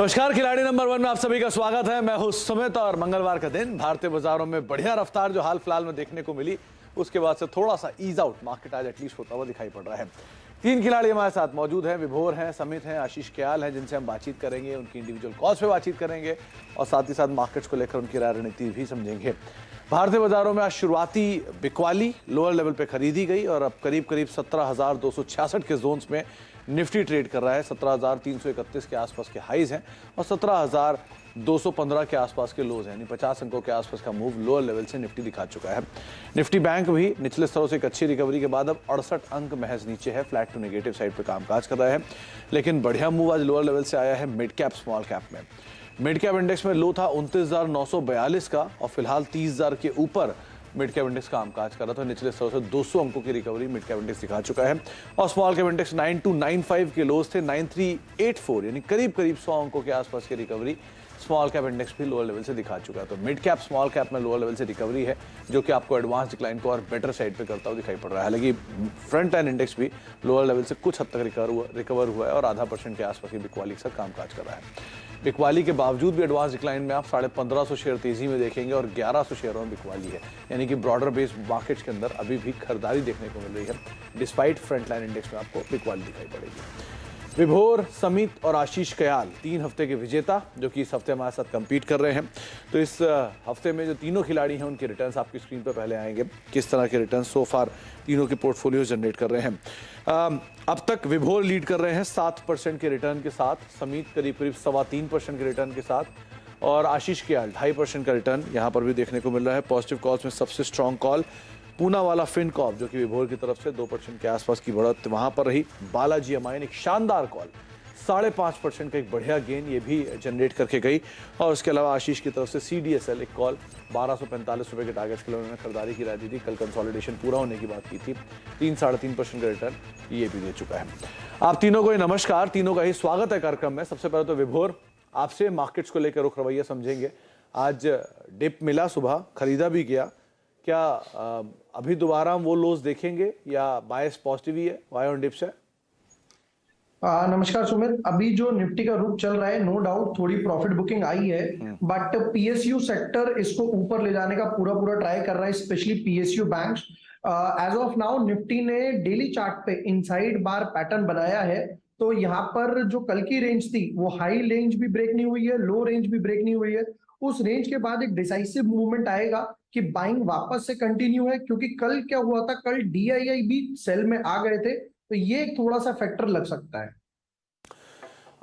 नमस्कार, खिलाड़ी नंबर 1 में आप सभी का स्वागत है। मैं हूं सुमित और मंगलवार का दिन भारतीय बाजारों में बढ़िया रफ्तार जो हाल फिलहाल में देखने को मिली, उसके बाद से थोड़ा सा ईज आउट मार्केट आज एटलीस्ट होता हुआ दिखाई पड़ रहा है। 3 खिलाड़ी हमारे साथ मौजूद हैं, विभोर हैं, समित हैं, आशीष कयाल हैं, जिनसे हम बातचीत करेंगे, उनकी इंडिविजुअल कॉल्स पे बातचीत करेंगे और साथ ही साथ मार्केट्स को लेकर उनकी रणनीति भी समझेंगे। भारतीय बाजारों में आज शुरुआती बिकवाली लोअर लेवल पे खरीदी गई और अब करीब करीब 17,266 के जोन्स में निफ्टी ट्रेड कर रहा है। 17,331 के आसपास के हाईज हैं और 17,215 के आसपास के लोज हैं, यानी 50 अंकों के आसपास का मूव लोअर लेवल से निफ्टी दिखा चुका है। निफ्टी बैंक भी निचले स्तरों से एक अच्छी रिकवरी के बाद अब 68 अंक महज नीचे है, फ्लैट टू नेगेटिव साइड पे कामकाज कर रहा है। लेकिन बढ़िया मूव आज लोअर लेवल से आया है मिड कैप स्मॉल कैप में। मिड कैप इंडेक्स में लो था 29,942 का और फिलहाल 30,000 के ऊपर मिड कैप इंडेक्स कामकाज कर रहा था। निचले स्तरों से 200 अंकों की रिकवरी मिड कैप इंडेक्स दिखा चुका है और स्मॉल कैप इंडेक्स 9295 के लोज थे 9384, यानी करीब करीब 100 अंकों के आसपास की रिकवरी स्मॉल कैप इंडेक्स भी लोअर लेवल से दिखा चुका है। तो मिड कैप स्मॉल कैप में लोअर लेवल से रिकवरी है, जो कि आपको एडवांस डिक्लाइन को और बेटर साइड पे करता हुआ दिखाई पड़ रहा है। हालांकि फ्रंट लाइन इंडेक्स भी लोअर लेवल से कुछ हद तक रिकवर हुआ है और आधा % के आसपास की बिकवाली के साथ कामकाज कर रहा है। बिकवाली के बावजूद भी एडवांस डिक्लाइन में आप 1550 शेयर तेजी में देखेंगे और 1100 शेयरों में बिकवाली है, यानी कि ब्रॉडर बेस्ड मार्केट्स के अंदर अभी भी खरीदारी देखने को मिल रही है। डिस्पाइट फ्रंट लाइन इंडेक्स में आपको बिकवाली दिखाई पड़ेगी। विभोर, समित और आशीष कयाल 3 हफ्ते के विजेता, जो कि इस हफ्ते हमारे साथ कंपीट कर रहे हैं। तो इस हफ्ते में जो तीनों खिलाड़ी हैं उनके रिटर्न्स आपकी स्क्रीन पर पहले आएंगे। किस तरह के रिटर्न्स सो फार तीनों के पोर्टफोलियो जनरेट कर रहे हैं। अब तक विभोर लीड कर रहे हैं 7% के रिटर्न के साथ, समित करीब करीब 3.25% के रिटर्न के साथ और आशीष कयाल 2.5% का रिटर्न यहाँ पर भी देखने को मिल रहा है। पॉजिटिव कॉल्स में सबसे स्ट्रॉन्ग कॉल पूना वाला फिनकॉर्प, जो कि विभोर की तरफ से 2% के आसपास की बढ़त वहां पर रही। बालाजी अमाइन एक शानदार कॉल 5.5% का एक बढ़िया गेन ये भी जनरेट करके गई और उसके अलावा आशीष की तरफ से CDSL एक कॉल 1245 रुपए के टारगेट्स के लिए उन्होंने खरीदारी की राय दी थी। कल कंसोलिडेशन पूरा होने की बात की थी। 3-3.5% का रिटर्न ये भी दे चुका है। आप तीनों को ही नमस्कार, तीनों का ही स्वागत है कार्यक्रम में। सबसे पहले तो विभोर, आपसे मार्केट्स को लेकर रुख रवैया समझेंगे। आज डिप मिला, सुबह खरीदा भी गया, क्या अभी दोबारा हम वो लोज देखेंगे या बायस पॉजिटिव ही है, बाय ऑन डिप्स है? नमस्कार सुमित, अभी जो निफ्टी का रुख चल रहा है, नो डाउट थोड़ी प्रॉफिट बुकिंग आई है, बट PSU सेक्टर इसको ऊपर ले जाने का पूरा ट्राई कर रहा है, specially PSU banks. As of now nifty ने डेली चार्ट पे इनसाइड बार पैटर्न बनाया है, तो यहाँ पर जो कल की रेंज थी वो हाई रेंज भी ब्रेक नहीं हुई है, लो रेंज भी ब्रेक नहीं हुई है। उस रेंज के बाद एक डिसाइसिव मूवमेंट आएगा कि बाइंग वापस से कंटिन्यू है, क्योंकि कल क्या हुआ था, कल DII भी सेल में आ गए थे, तो ये एक थोड़ा सा फैक्टर लग सकता है।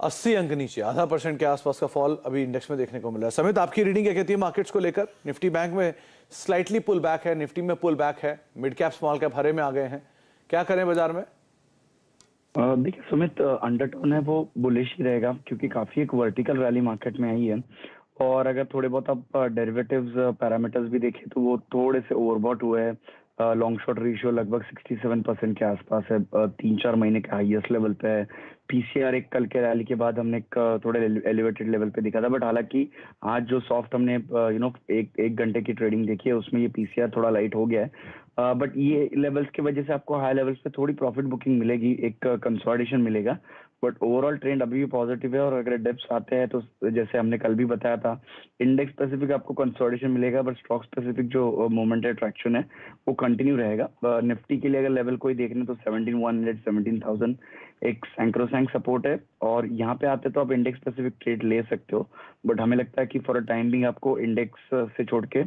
80 अंक नीचे, 0.5% के आसपास का फॉल अभी इंडेक्स में देखने को मिला है। समित, आपकी रीडिंग क्या कहती है मार्केट्स को लेकर? निफ्टी बैंक में स्लाइटली पुल बैक है, निफ्टी में पुल बैक है, मिड कैप स्मॉल कैप हरे में आ गए हैं, क्या करें बाजार में? देखिए सुमित, अंडरटोन है वो बुलिश ही रहेगा, क्योंकि काफी एक वर्टिकल रैली मार्केट में आई है और अगर थोड़े बहुत आप डेरिवेटिव्स पैरामीटर्स भी देखें तो वो थोड़े से ओवरबॉट हुए हैं। लॉन्ग शॉर्ट रेशियो लगभग 67% के आसपास है, 3-4 महीने के हाईएस्ट लेवल पे है। PCR एक कल के रैली के बाद हमने एक थोड़े एलिवेटेड लेवल पे दिखा था, बट हालांकि आज जो सॉफ्ट हमने एक घंटे की ट्रेडिंग देखी है उसमें ये PCR थोड़ा लाइट हो गया है। बट ये लेवल्स की वजह से आपको हाई लेवल्स पे थोड़ी प्रॉफिट बुकिंग मिलेगी, एक कंसोलिडेशन मिलेगा, बट ओवरऑल ट्रेंड अभी भी पॉजिटिव है। और अगर डिप्स आते हैं तो जैसे हमने कल भी बताया था, इंडेक्स स्पेसिफिक आपको कंसोलिडेशन मिलेगा, बट स्टॉक स्पेसिफिक जो मोमेंट है, ट्रैक्शन है, वो कंटिन्यू रहेगा। निफ्टी के लिए अगर लेवल कोई देखने तो 17,100 17,000 एक सैंक्रोसैंक सपोर्ट है और यहाँ पे आते तो आप इंडेक्स स्पेसिफिक ट्रेड ले सकते हो, बट हमें लगता है कि फॉर अ टाइम बिंग आपको इंडेक्स से छोड़ के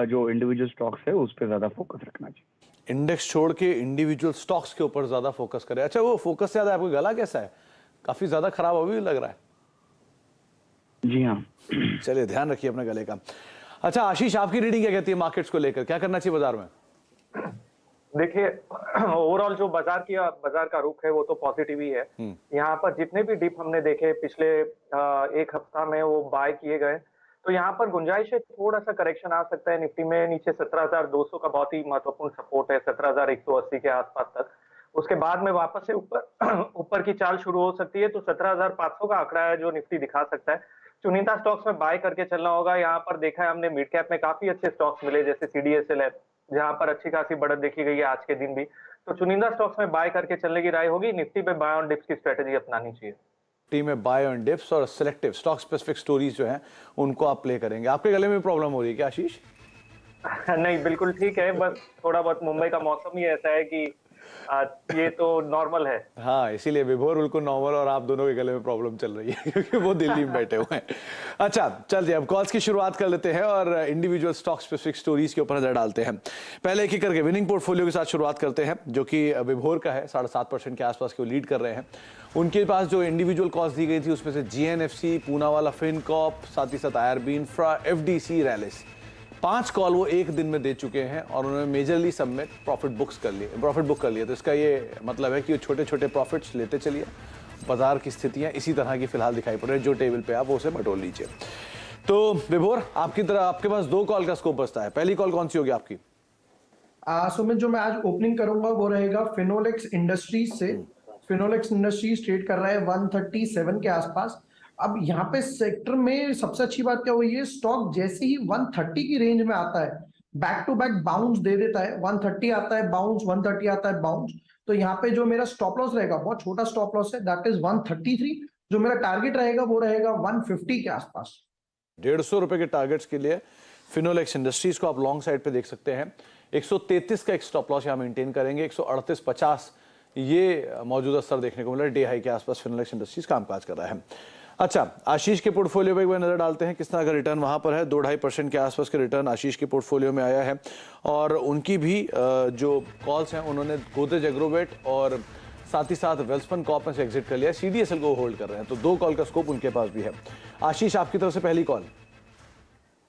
जो इंडिविजुअल स्टॉक्स है उस पर ज्यादा फोकस रखना चाहिए। इंडेक्स छोड़ के इंडिविजुअल स्टॉक्स के ऊपर ज्यादा फोकस करें। अच्छा, वो फोकस से ज्यादा आपको गला कैसा है? काफी ज्यादा खराब अभी लग रहा है। जी हाँ। चलिए ध्यान रखिए अपने गले का। अच्छा आशीष, आपकी रीडिंग क्या कहती है मार्केट्स को लेकर, क्या करना चाहिए बाजार में? देखिए, ओवरऑल जो बाजार का रुख है वो तो पॉजिटिव ही है। यहाँ पर जितने भी डिप हमने देखे पिछले एक हफ्ता में वो बाय किए गए, तो यहाँ पर गुंजाइश है, थोड़ा सा करेक्शन आ सकता है निफ्टी में। नीचे 17,200 का बहुत ही महत्वपूर्ण सपोर्ट है, 17,180 के आसपास तक। उसके बाद में वापस से ऊपर ऊपर की चाल शुरू हो सकती है, तो 17,500 का आंकड़ा है जो निफ्टी दिखा सकता है। चुनिंदा स्टॉक्स में बाय करके चलना होगा। यहाँ पर देखा है हमने मिड कैप में काफी अच्छे स्टॉक्स मिले, जैसे CDSL है जहां पर अच्छी खासी बढ़त देखी गई है आज के दिन भी। तो चुनिंदा स्टॉक्स में बाय करके चलने की राय होगी। निफ्टी पे बाय ऑन डिप्स की स्ट्रेटेजी अपनानी चाहिए। निफ्टी में बाय ऑन डिप्स और सिलेक्टिव स्टॉक स्पेसिफिक स्टोरीज जो हैं उनको आप प्ले करेंगे। आपके गले में प्रॉब्लम हो रही है क्या आशीष? नहीं, बिल्कुल ठीक है, बस थोड़ा बहुत मुंबई का मौसम ही ऐसा है कि ये तो नॉर्मल है। हाँ, इसीलिए विभोर बिल्कुल नॉर्मल और आप दोनों के गले में प्रॉब्लम चल रही है क्योंकि वो दिल्ली में बैठे हुए हैं। अच्छा, चलिए अब कॉल्स की शुरुआत कर लेते हैं और इंडिविजुअल स्टॉक स्पेसिफिक स्टोरीज के ऊपर नजर डालते हैं। पहले एक एक करके विनिंग पोर्टफोलियो के साथ शुरुआत करते हैं, जो कि विभोर का है, 7.5% के आसपास की वो लीड कर रहे हैं। उनके पास जो इंडिविजुअल कॉल्स दी गई थी उसमें से GNFC, पूनावाला फिनकॉर्प, साथ ही साथ IRB infra, FDC, Rallis, 5 call वो एक दिन में दे चुके हैं और उन्होंने मेजरली सब में प्रॉफिट बुक कर लिए। तो इसका ये मतलब है कि छोटे छोटे प्रॉफिट्स लेते चलिए। बाजार की स्थितियां इसी तरह की फिलहाल दिखाई पड़ रही है, जो टेबल पे आप वो उसे बटोर लीजिए। तो विभोर, आपकी तरह आपके पास 2 कॉल का स्कोप बचता है। पहली कॉल कौन सी होगी आपकी? सुमित, जो मैं आज ओपनिंग करूंगा वो रहेगा फिनोलेक्स इंडस्ट्रीज से। फिनोलेक्स इंडस्ट्रीज ट्रेड कर रहा है 137 के आसपास। अब यहाँ पे सेक्टर में सबसे अच्छी बात क्या हुई है, स्टॉक जैसे ही 130 की रेंज में आता है बैक टू बैक बाउंस दे देता है। 130 आता है बाउंस, 130 आता है बाउंस। तो यहाँ पे जो मेरा स्टॉप लॉस रहेगा, बहुत छोटा स्टॉप लॉस है, दैट इज 133। जो मेरा टारगेट रहेगा वो रहेगा 150 के आसपास। 150 रुपए के टारगेट्स के लिए फिनोलेक्स इंडस्ट्रीज को आप लॉन्ग साइड पे देख सकते हैं। 133 का एक स्टॉप लॉस यहाँ मेंटेन करेंगे। 138.50 ये मौजूदा स्तर देखने को मिला। डे हाई के आसपास फिनोलेक्स इंडस्ट्रीज कामकाज कर रहा है। अच्छा, आशीष के पोर्टफोलियो पे एक बार नजर डालते हैं किस तरह का रिटर्न वहां पर है। 2-2.5% के आसपास के रिटर्न आशीष के पोर्टफोलियो में आया है और उनकी भी जो कॉल्स हैं उन्होंने गोदरेज एग्रोवेट और साथ ही साथ वेल्सपन कॉर्प में से एग्जिट कर लिया। CDSL को होल्ड कर रहे हैं, तो 2 कॉल का स्कोप उनके पास भी है। आशीष, आपकी तरफ से पहली कॉल?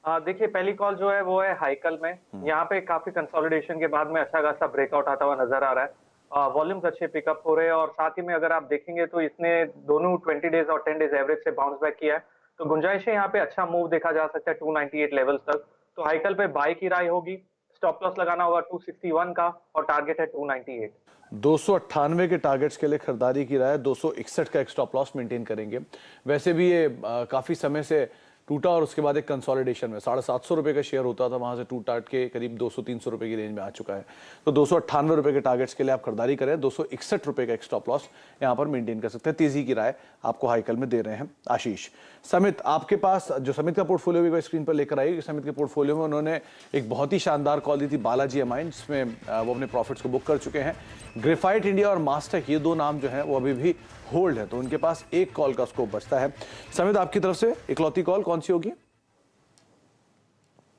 देखिए, पहली कॉल जो है वो है हाइकल में। यहाँ पे काफी कंसोलिडेशन के बाद में अच्छा खासा ब्रेकआउट आता हुआ नजर आ रहा है। वॉल्यूम्स अच्छे पिकअप हो रहे हैं और साथ ही में अगर आप देखेंगे तो इसने दोनों 20 डेज और 10 डेज एवरेज से बाउंस बैक किया है। तो गुंजाइश है यहाँ पे अच्छा मूव देखा जा सकता है 298 लेवल्स तक। तो हाइकल पे बाय की राय होगी। स्टॉप लॉस लगाना होगा 261 का और टारगेट है 298। 298 के टारगेट्स के लिए खरीदारी की राय। 261 का एक स्टॉप लॉस मेंटेन करेंगे। वैसे भी ये काफी समय से टूटा और उसके बाद एक कंसोलिडेशन में 750 रुपए का शेयर होता था, वहां से टूट टाट के करीब 200-300 रुपए की रेंज में आ चुका है। तो 298 रुपए के टारगेट्स के लिए आप खरीदारी करें। 261 रुपए का एक स्टॉप लॉस यहां पर मेंटेन कर सकते हैं। तेजी की राय आपको हाइकल में दे रहे हैं आशीष। समित, आपके पास जो समित का पोर्टफोलियो भी स्क्रीन पर लेकर आई। समित के पोर्टफोलियो में उन्होंने एक बहुत ही शानदार कॉल दी थी बालाजी अमाइन, जिसमें वो अपने प्रॉफिट्स को बुक कर चुके हैं। ग्रेफाइट इंडिया और मास्टेक, ये 2 नाम जो है वो अभी भी होल्ड है, तो उनके पास 1 कॉल का स्कोप बचता है। समित, आपकी तरफ से इकलौती कॉल कौन सी होगी?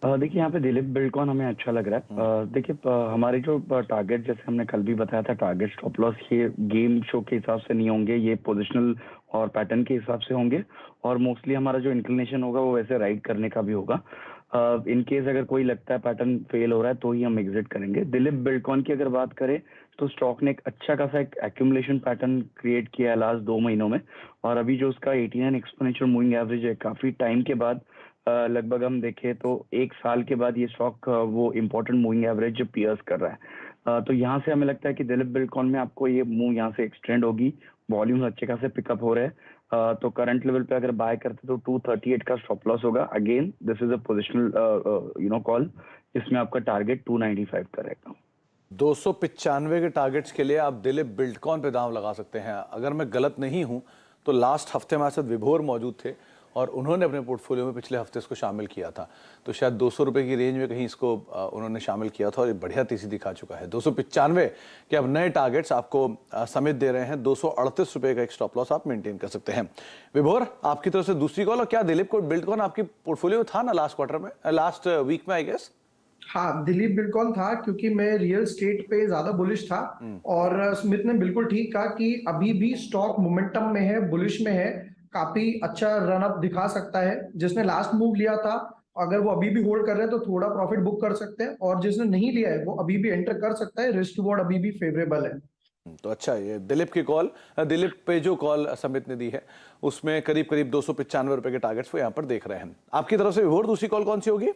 देखिए, यहाँ पे दिलीप बिल्डकॉन हमें अच्छा लग रहा है। देखिए, हमारे जो टारगेट, जैसे हमने कल भी बताया था, टारगेट स्टॉप लॉस ये गेम शो के हिसाब से नहीं होंगे, ये पोजिशनल और पैटर्न के हिसाब से होंगे और मोस्टली हमारा जो इंक्लिनेशन होगा वो वैसे राइड करने का भी होगा। इन केस अगर कोई लगता है पैटर्न फेल हो रहा है तो ही हम एग्जिट करेंगे। दिलीप बिल्डकॉन की अगर बात करें तो स्टॉक ने एक अच्छा खासा एक एक्यूमुलेशन पैटर्न क्रिएट किया है लास्ट 2 महीनों में और अभी जो उसका 89 एक्सपोनेंशियल मूविंग एवरेज है, काफी टाइम के बाद लगभग हम देखें तो 1 साल के बाद ये स्टॉक वो इम्पोर्टेंट मूविंग एवरेज पियर्स कर रहा है। तो यहाँ से हमें लगता है कि दिलीप बिल्डकॉन में आपको ये मूव यहाँ से एक्सटेंड होगी। वॉल्यूम्स अच्छे खासे पिकअप हो रहे हैं। तो करंट लेवल पे अगर बाय करते तो 238 का स्टॉप लॉस होगा। Again this is a positional call, इसमें आपका टारगेट 295 का रहेगा। 295 के टारगेट्स के लिए आप दिलीप बिल्डकॉन पे दांव लगा सकते हैं। अगर मैं गलत नहीं हूं तो लास्ट हफ्ते हमारे साथ विभोर मौजूद थे और उन्होंने अपने पोर्टफोलियो में पिछले हफ्ते इसको शामिल किया था, तो शायद 200 रुपए की रेंज में कहीं इसको उन्होंने शामिल किया था और ये बढ़िया तेजी दिखा चुका है। 295 के अब नए टारगेट्स आपको समित दे रहे हैं। 238 रुपए का एक स्टॉप लॉस आप मेंटेन कर सकते हैं। विभोर, आपकी तरफ से दूसरी कॉल। और क्या दिलीप को बिल्डकॉन आपकी पोर्टफोलियो में था ना लास्ट क्वार्टर में, लास्ट वीक में आई गेस? हाँ, दिलीप बिल्डकॉन था क्योंकि मैं रियल स्टेट पे ज्यादा बुलिश था और स्मिथ ने बिल्कुल ठीक कहा कि अभी भी स्टॉक मोमेंटम में है, बुलिश में है, काफी अच्छा रन अप दिखा सकता है। जिसने लास्ट मूव लिया था, अगर वो अभी भी होल्ड कर रहे हैं तो थोड़ा प्रॉफिट बुक कर सकते हैं और जिसने नहीं लिया है वो अभी भी एंटर कर सकता है। रिस्क रिवॉर्ड अभी भी फेवरेबल है। तो अच्छा, ये दिलीप की कॉल, दिलीप पे जो कॉल समित ने दी है उसमें करीब करीब 295 रुपए के टारगेट्स वो यहाँ पर देख रहे हैं। आपकी तरफ से विभोर, दूसरी कॉल कौन सी होगी?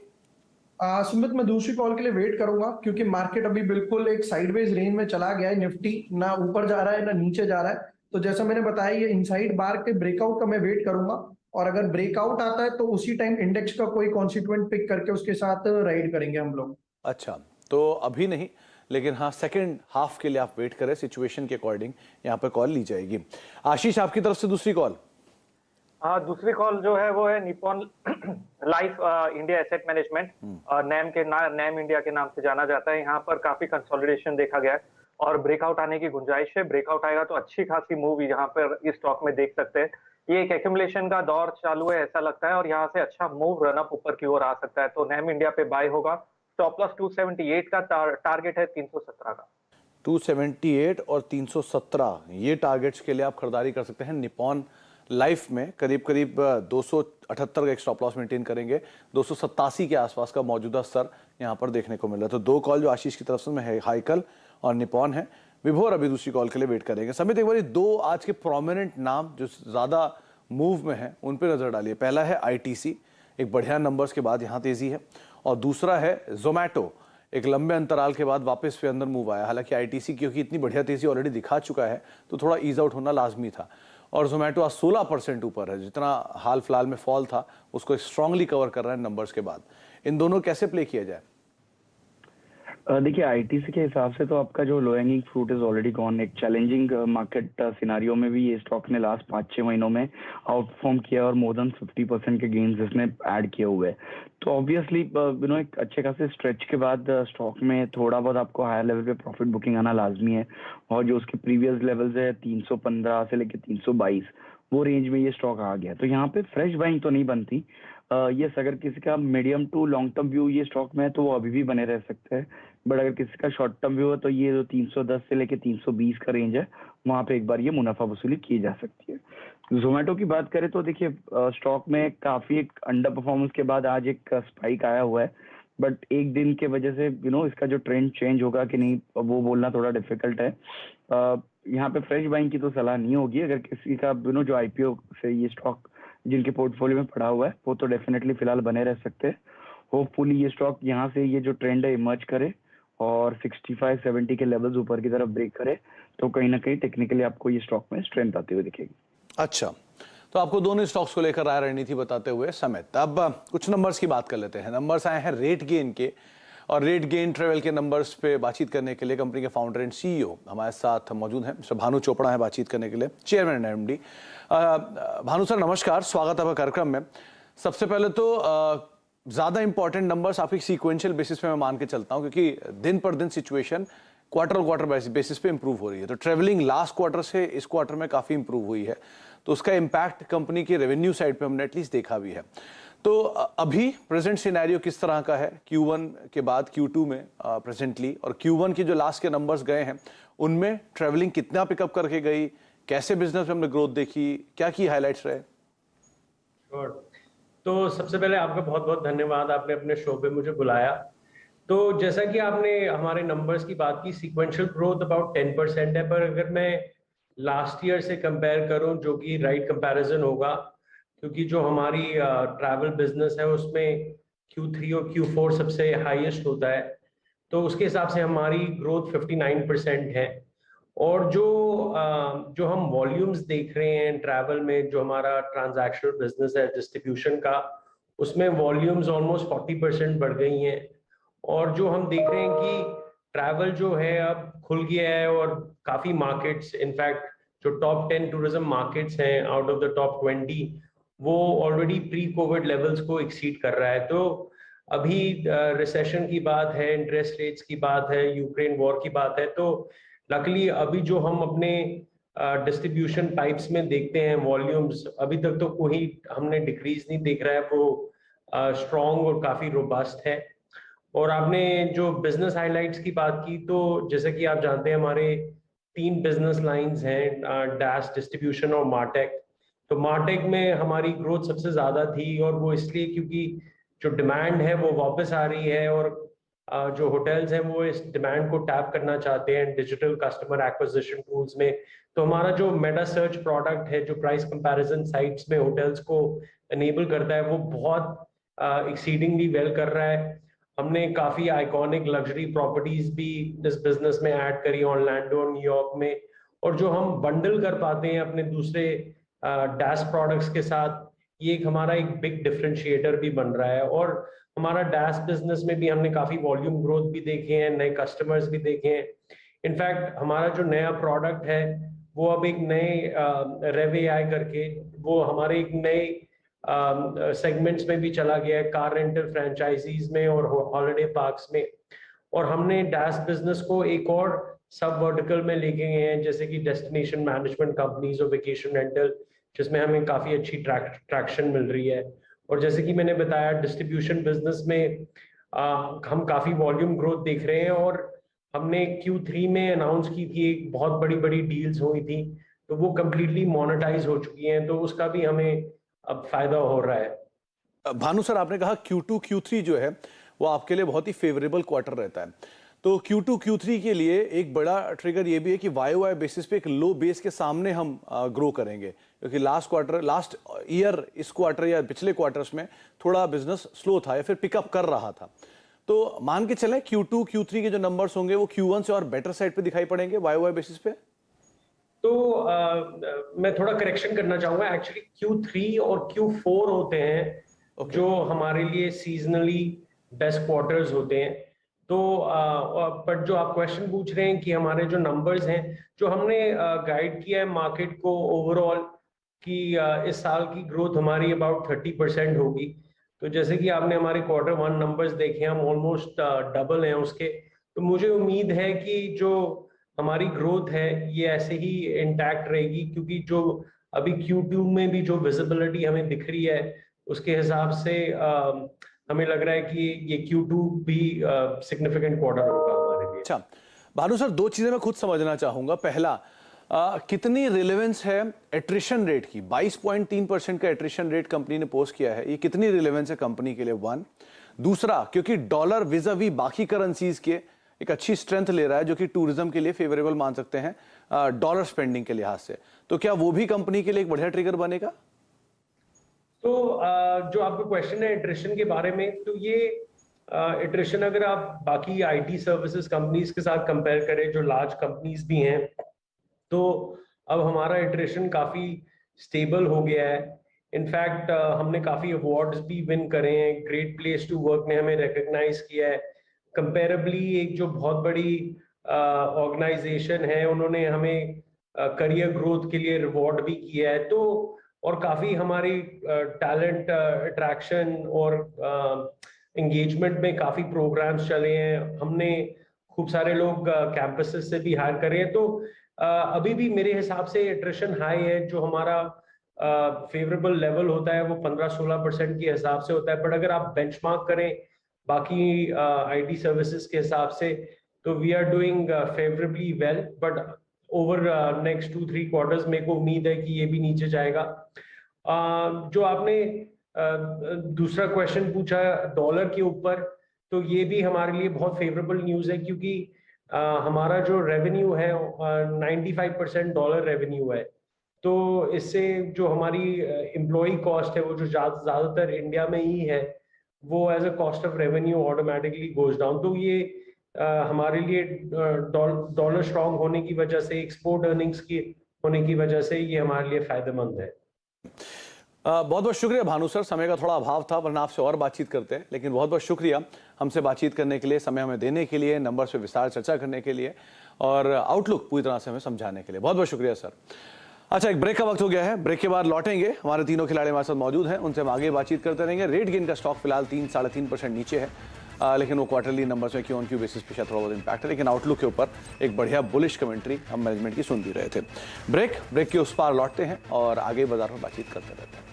सुमित, मैं दूसरी कॉल के लिए वेट करूंगा क्योंकि मार्केट अभी बिल्कुल एक साइडवेज रेंज में चला गया है। निफ्टी ना ऊपर जा रहा है ना नीचे जा रहा है। तो जैसा मैंने बताया, ये इनसाइड बार के ब्रेकआउट का मैं वेट करूंगा और अगर ब्रेकआउट आता है तो उसी टाइम इंडेक्स का कोई कॉन्स्टिट्यूएंट पिक करके उसके साथ राइड करेंगे हम लोग। अच्छा, तो अभी नहीं, लेकिन हाँ सेकंड हाफ के लिए आप वेट करें, सिचुएशन के अकॉर्डिंग यहाँ पर कॉल ली जाएगी। आशीष, आपकी तरफ से दूसरी कॉल। हाँ, दूसरी कॉल जो है वो है Nippon life India asset management, NAM India के नाम से जाना जाता है। यहाँ पर काफी कंसोलिडेशन देखा गया है और ब्रेकआउट आने की गुंजाइश है। ब्रेकआउट आएगा तो अच्छी खासी मूव यहाँ पर इस स्टॉक में देख सकते हैं। ये एक एक्यूमुलेशन का दौर चालू है ऐसा लगता है और यहाँ से अच्छा मूव रन अप ऊपर की ओर आ सकता है। तो नैम इंडिया पे बाय होगा। स्टॉप लॉस 278 का टारगेट है 317 का। 278 और 317 ये टारगेट्स के लिए आप खरीदारी कर सकते हैं। निप्पॉन लाइफ में करीब करीब 278 का एक स्टॉप लॉस मेंटेन करेंगे। 287 के आसपास का मौजूदा स्तर यहाँ पर देखने को मिल रहा है। तो दो कॉल जो आशीष की तरफ से है, हाइकल और निप्पॉन है। विभोर अभी दूसरी कॉल के लिए वेट करेंगे। समित, एक बार दो आज के प्रोमिनेंट नाम जो ज्यादा मूव में है उन पर नजर डालिए। पहला है आईटीसी, एक बढ़िया नंबर्स के बाद यहाँ तेजी है, और दूसरा है जोमैटो, एक लंबे अंतराल के बाद वापस पे अंदर मूव आया। हालांकि आईटीसी क्योंकि इतनी बढ़िया तेजी ऑलरेडी दिखा चुका है तो थोड़ा ईज आउट होना लाजमी था, और जोमैटो आज 16% ऊपर है। जितना हाल फिलहाल में फॉल था उसको स्ट्रांगली कवर कर रहा है नंबर्स के बाद। इन दोनों कैसे प्ले किया जाए? देखिए, आईटीसी के हिसाब से तो आपका जो low hanging fruit is already gone. एक चैलेंजिंग मार्केट सिनारियो में भी ये स्टॉक ने लास्ट 5-6 महीनों में आउट परफॉर्म किया और मोर देन 50% के गेन्स इसने ऐड किए हुए हैं। तो ऑब्वियसली एक अच्छे खासे स्ट्रेच के बाद स्टॉक में थोड़ा बहुत आपको हायर लेवल पे प्रॉफिट बुकिंग आना लाजमी है, और जो उसके प्रीवियस लेवल्स है 315 से लेकर 322 वो रेंज में ये स्टॉक आ गया। तो यहाँ पे फ्रेश बाइंग तो नहीं बनती। यस, अगर किसी का medium to long term view ये स्टॉक में है तो वो अभी भी बने रह सकते हैं, बट अगर किसी का शॉर्ट टर्म व्यू है तो ये जो 310 से लेके 320 का रेंज है वहां पे एक बार ये मुनाफा वसूली की जा सकती है। जोमैटो की बात करें तो देखिए, स्टॉक में काफी एक अंडर परफॉर्मेंस के बाद आज एक स्पाइक आया हुआ है, बट एक दिन के वजह से इसका जो ट्रेंड चेंज होगा कि नहीं वो बोलना थोड़ा डिफिकल्ट है। यहाँ पे फ्रेश बाइंग की तो सलाह नहीं होगी। अगर किसी का जो आईपीओ से ये स्टॉक जिनके पोर्टफोलियो में पड़ा हुआ है वो तो डेफिनेटली फिलहाल बने रह सकते हैं। होपफुली ये स्टॉक यहाँ से ये जो ट्रेंड है इमर्ज करे और 65-70 के लेवल्स ऊपर की तरफ ब्रेक करे तो कहीं ना कहीं टेक्निकली आपको ये स्टॉक में स्ट्रेंथ आती हुई दिखेगी। अच्छा, तो आपको दोनों स्टॉक्स को लेकर राय रणनीति बताते हुए समित, अब कुछ नंबर्स की बात कर लेते हैं। नंबर्स आए हैं रेट गेन के, और रेट गेन ट्रेवल के नंबर्स पे बातचीत करने के लिए कंपनी के फाउंडर एंड सीईओ हमारे साथ मौजूद हैं। मिस्टर भानु चोपड़ा है बातचीत करने के लिए, chairman and MD. Bhanu sir नमस्कार, स्वागत है आपका कार्यक्रम में। सबसे पहले तो ज्यादा इंपॉर्टेंट नंबर्स आपकी सीक्वेंशियल बेसिस पे मैं मान के चलता हूं, क्योंकि दिन पर दिन सिचुएशन क्वार्टर बेसिस पे इंप्रूव हो रही है। तो ट्रेवलिंग लास्ट क्वार्टर से इस क्वार्टर में काफी इंप्रूव हुई है, तो उसका इम्पैक्ट कंपनी की रेवेन्यू साइड पे हमने एटलीस्ट देखा भी है। तो अभी प्रेजेंट सिनेरियो किस तरह का है Q1 के बाद Q2 में प्रेजेंटली, और Q1 के जो लास्ट के नंबर्स गए हैं उनमें ट्रेवलिंग कितना पिकअप करके गई, कैसे बिजनेस में हमने ग्रोथ देखी, क्या की हाइलाइट्स रहे? तो सबसे पहले आपका बहुत बहुत धन्यवाद, आपने अपने शो पे मुझे बुलाया। तो जैसा कि आपने हमारे नंबर्स की बात की, सीक्वेंशियल ग्रोथ अबाउट 10% है, पर अगर मैं लास्ट ईयर से कंपेयर करूं जो कि राइट कंपैरिजन होगा, क्योंकि जो हमारी ट्रैवल बिजनेस है उसमें Q3 और Q4 सबसे हाईएस्ट होता है, तो उसके हिसाब से हमारी ग्रोथ 59% है। और जो हम वॉल्यूम्स देख रहे हैं ट्रैवल में, जो हमारा ट्रांजैक्शनल बिजनेस है डिस्ट्रीब्यूशन का, उसमें वॉल्यूम्स ऑलमोस्ट 40% बढ़ गई हैं। और जो हम देख रहे हैं कि ट्रैवल जो है अब खुल गया है, और काफी मार्केट्स, इनफैक्ट जो टॉप 10 टूरिज्म मार्केट्स हैं आउट ऑफ द टॉप 20, वो ऑलरेडी प्री कोविड लेवल्स को एक्सीड कर रहा है। तो अभी रिसेशन की बात है, इंटरेस्ट रेट्स की बात है, यूक्रेन वॉर की बात है, तो लकीली अभी जो हम अपने डिस्ट्रीब्यूशन पाइप्स में देखते हैं वॉल्यूम्स, अभी तक तो कोई हमने डिक्रीज नहीं देख रहा है, वो स्ट्रॉन्ग और काफी रोबस्ट है। और आपने जो बिजनेस हाइलाइट्स की बात की, तो जैसे कि आप जानते हैं हमारे 3 बिजनेस लाइंस हैं, डैश, डिस्ट्रीब्यूशन और मार्टेक। तो मार्टेक में हमारी ग्रोथ सबसे ज्यादा थी, और वो इसलिए क्योंकि जो डिमांड है वो वापस आ रही है, और जो होटल्स हैं वो इस डिमांड को टैप करना चाहते हैं डिजिटल कस्टमर एक्विजिशन टूल्स में। तो हमारा जो मेटा सर्च प्रोडक्ट है, जो प्राइस कंपैरिजन साइट्स में होटल्स को एनेबल करता है, वो बहुत एक्सीडिंगली वेल कर रहा है। हमने काफी आइकॉनिक लग्जरी प्रॉपर्टीज भी इस बिजनेस में ऐड करी, ऑरलैंडो, न्यूयॉर्क में। और जो हम बंडल कर पाते हैं अपने दूसरे डैश प्रोडक्ट्स के साथ, ये एक हमारा एक बिग डिफरेंशिएटर भी बन रहा है। और हमारा डैश बिजनेस में भी हमने काफी वॉल्यूम ग्रोथ भी देखे हैं, नए कस्टमर्स भी देखे हैं। इनफैक्ट हमारा जो नया प्रोडक्ट है वो अब एक नए रेव AI करके वो हमारे एक नए सेगमेंट्स में भी चला गया है, कार रेंटल फ्रेंचाइजीज में और हॉलिडे पार्क्स में। और हमने डैश बिजनेस को एक और सब वर्टिकल में लेके गए हैं, जैसे कि डेस्टिनेशन मैनेजमेंट कंपनीज और वेकेशन रेंटल, जिसमें हमें काफी अच्छी ट्रैक्शन मिल रही है। और जैसे कि मैंने बताया, डिस्ट्रीब्यूशन बिजनेस में हम काफी वॉल्यूम ग्रोथ देख रहे हैं, और हमने Q3 में अनाउंस की थी, एक बहुत बड़ी बड़ी डील्स हुई थी, तो वो कंप्लीटली मोनेटाइज हो चुकी हैं, तो उसका भी हमें अब फायदा हो रहा है। भानु सर, आपने कहा Q2 Q3 जो है वो आपके लिए बहुत ही फेवरेबल क्वार्टर रहता है, तो Q2 Q3 के लिए एक बड़ा ट्रिगर ये भी है कि YOY बेसिस पे एक लो बेस के सामने हम ग्रो करेंगे, क्योंकि लास्ट ईयर इस क्वार्टर या पिछले क्वार्टर्स में थोड़ा बिजनेस स्लो था या फिर पिकअप कर रहा था। तो मान के चलें Q2 Q3 के जो नंबर्स होंगे वो Q1 से और बेटर साइड पे दिखाई पड़ेंगे YOY बेसिस पे। तो मैं थोड़ा करेक्शन करना चाहूंगा, एक्चुअली Q3 और Q4 होते हैं जो हमारे लिए सीजनली बेस्ट क्वार्टर्स होते हैं। तो बट जो आप क्वेश्चन पूछ रहे हैं कि हमारे जो नंबर्स हैं, जो हमने गाइड किया है मार्केट को ओवरऑल कि इस साल की ग्रोथ हमारी अबाउट 30% होगी। तो जैसे कि आपने हमारे Q1 नंबर्स देखे, हम ऑलमोस्ट डबल हैं उसके। तो मुझे उम्मीद है कि जो हमारी ग्रोथ है ये ऐसे ही इंटैक्ट रहेगी, क्योंकि जो अभी Q2 में भी जो विजिबिलिटी हमें दिख रही है उसके हिसाब से हमें लग रहा है कि ये Q2 भी सिग्निफिकेंट क्वार्टर होगा हमारे लिए। अच्छा भानु सर, दो चीजें मैं खुद समझना चाहूंगा। पहला, कितनी रिलेवेंस है एट्रिशन रेट की? 22.3% का एट्रिशन रेट कंपनी ने पोस्ट किया है, ये कितनी रिलेवेंस है कंपनी के लिए? वन। दूसरा, क्योंकि डॉलर विज़ावी बाकी करेंसीज के एक अच्छी स्ट्रेंथ ले रहा है, जो कि टूरिज्म के लिए फेवरेबल मान सकते हैं डॉलर स्पेंडिंग के लिहाज से, तो क्या वो भी कंपनी के लिए एक बढ़िया ट्रिगर बनेगा? तो जो आपका क्वेश्चन है एट्रिशन के बारे में, तो ये एट्रिशन अगर आप बाकी IT सर्विसेज कंपनीज के साथ कंपेयर करें जो लार्ज कंपनीज भी हैं, तो अब हमारा एट्रिशन काफी स्टेबल हो गया है। इनफैक्ट हमने काफी अवार्ड्स भी विन करे हैं, ग्रेट प्लेस टू वर्क ने हमें रिकॉग्नाइज किया है। कंपेरेबली एक जो बहुत बड़ी ऑर्गेनाइजेशन है, उन्होंने हमें करियर ग्रोथ के लिए रिवॉर्ड भी किया है। तो और काफी हमारी टैलेंट अट्रैक्शन और एंगेजमेंट में काफी प्रोग्राम्स चले हैं, हमने खूब सारे लोग कैंपसेस से भी हायर करे हैं। तो अभी भी मेरे हिसाब से एट्रिशन हाई है। जो हमारा फेवरेबल लेवल होता है वो 15-16% के हिसाब से होता है, बट अगर आप बेंचमार्क करें बाकी IT सर्विसेज के हिसाब से, तो we are doing favourably well, but over next 2-3 quarters मेरे को उम्मीद है कि ये भी नीचे जाएगा। जो आपने दूसरा क्वेश्चन पूछा डॉलर के ऊपर, तो ये भी हमारे लिए बहुत फेवरेबल न्यूज़ है, क्योंकि हमारा जो रेवेन्यू है 95% डॉलर रेवेन्यू है। तो इससे जो हमारी एम्प्लॉय कॉस्ट है वो जो ज़्यादातर इंडिया में ही है, वो as a cost of revenue automatically goes down. तो ये हमारे लिए डॉलर स्ट्रांग होने की वजह से, एक्सपोर्ट अर्निंग्स की होने की वजह से ये हमारे लिए फायदेमंद है। बहुत बहुत शुक्रिया भानु सर, समय का थोड़ा अभाव था वरना आपसे और बातचीत करते हैं, लेकिन बहुत बहुत शुक्रिया हमसे बातचीत करने के लिए, समय हमें देने के लिए, नंबर्स पे विस्तार चर्चा करने के लिए और आउटलुक पूरी तरह से हमें समझाने के लिए बहुत बहुत शुक्रिया सर। अच्छा, एक ब्रेक का वक्त हो गया है, ब्रेक के बाद लौटेंगे। हमारे तीनों खिलाड़ी हमारे साथ मौजूद हैं, उनसे हम आगे बातचीत करते रहेंगे। रेट गेन का स्टॉक फिलहाल 3-3.5% नीचे है, लेकिन वो क्वार्टरली नंबर्स में क्यू ऑन क्यू बेसिस पे शायद थोड़ा बहुत इंपैक्ट है, लेकिन आउटलुक के ऊपर एक बढ़िया बुलिश कमेंट्री हम मैनेजमेंट की सुन भी रहे थे। ब्रेक के उस पार लौटते हैं और आगे बाजार में बातचीत करते रहते हैं।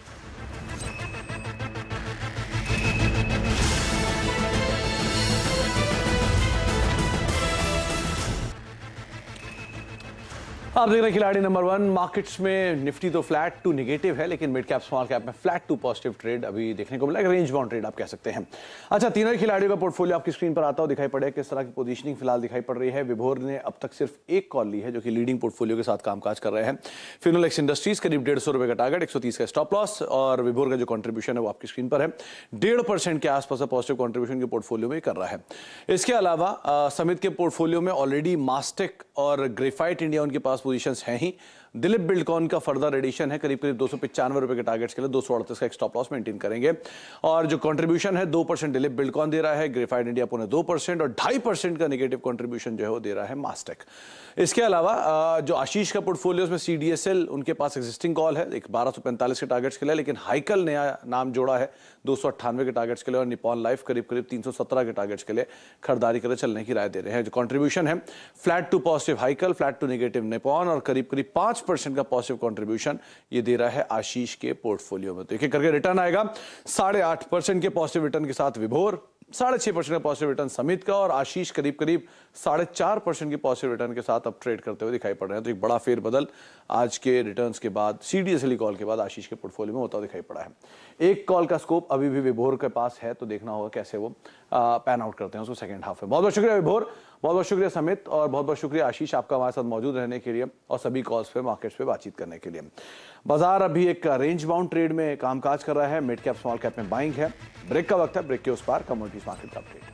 आप देख रहे हैं खिलाड़ी नंबर 1। मार्केट्स में निफ्टी तो फ्लैट टू नेगेटिव है, लेकिन मिड कैप स्मॉल कैप में फ्लैट टू पॉजिटिव ट्रेड अभी देखने को मिला, रेंज बाउंड ट्रेड आप कह सकते हैं। अच्छा, तीनों ही खिलाड़ियों का पोर्टफोलियो आपकी स्क्रीन पर आता हुआ दिखाई पड़े, किस तरह की पोजीशनिंग फिलहाल दिखाई पड़ रही है। विभोर ने अब तक सिर्फ एक कॉल ली है, जो कि लीडिंग पोर्टफोलियो के साथ कामकाज कर रहे हैं। फिनोलेक्स इंडस्ट्रीज करीब 150 रुपए का टारगेट, 130 का स्टॉप लॉस, और विभोर का जो कॉन्ट्रीब्यूशन है वो आपकी स्क्रीन पर है, 1.5% के आसपास पॉजिटिव कॉन्ट्रीब्यूशन के पोर्टफोलियो में कर रहा है। इसके अलावा समित के पोर्टफोलियो में ऑलरेडी मास्टेक और ग्रेफाइट इंडिया उनके पास पोजीशंस हैं ही। दिलीप बिल्डकॉन का फर्दर एडिशन है, करीब करीब 295 रुपए के टारगेट्स के लिए 238 का एक स्टॉप लॉस मेंटेन करेंगे। और जो कंट्रीब्यूशन है 2% दिलीप बिल्डकॉन दे रहा है, ग्रेफाइट इंडिया पौने 2% और 2.5% का नेगेटिव कंट्रीब्यूशन जो है वो दे रहा है मास्टेक। इसके अलावा जो आशीष का पोर्टफोलियो में CDSL, उनके पास एग्जिस्टिंग कॉल है एक 1245 के टारगेट्स के लिए, लेकिन हाइकल नया नाम जोड़ा है 298 के टारगेट्स के लिए और निपॉन लाइफ करीब करीब 317 के टारगेट्स के लिए खरीदारी करके चलने की राय दे रहे हैं। जो कंट्रीब्यूशन है flat to positive Hikal, flat to negative Nippon और करीब करीब 5% का पॉजिटिव कंट्रीब्यूशन ये दे रहा है आशीष के पोर्टफोलियो में। तो एक एक करके रिटर्न आएगा 8.5% के पॉजिटिव रिटर्न के साथ विभोर, 6.5% का पॉजिटिव रिटर्न समित का और आशीष करीब करीब 4.5% के पॉजिटिव रिटर्न के साथ अब ट्रेड करते हुए दिखाई पड़ रहे हैं। तो एक बड़ा फेरबदल आज के रिटर्न्स के बाद, CDSL कॉल के बाद आशीष के पोर्टफोलियो में होता हुआ दिखाई पड़ा है। एक कॉल का स्कोप अभी भी विभोर के पास है, तो देखना होगा कैसे वो पैन आउट करते हैं उसको सेकंड हाफ में। बहुत बहुत शुक्रिया विभोर, बहुत बहुत शुक्रिया समित और बहुत बहुत शुक्रिया आशीष आपका हमारे साथ मौजूद रहने के लिए और सभी कॉल्स पे मार्केट्स पे बातचीत करने के लिए। बाजार अभी एक रेंज बाउंड ट्रेड में कामकाज कर रहा है, मिड कैप स्मॉल कैप में बाइंग है। ब्रेक का वक्त है, ब्रेक के उस पार कमोडिटीज मार्केट का अपडेट।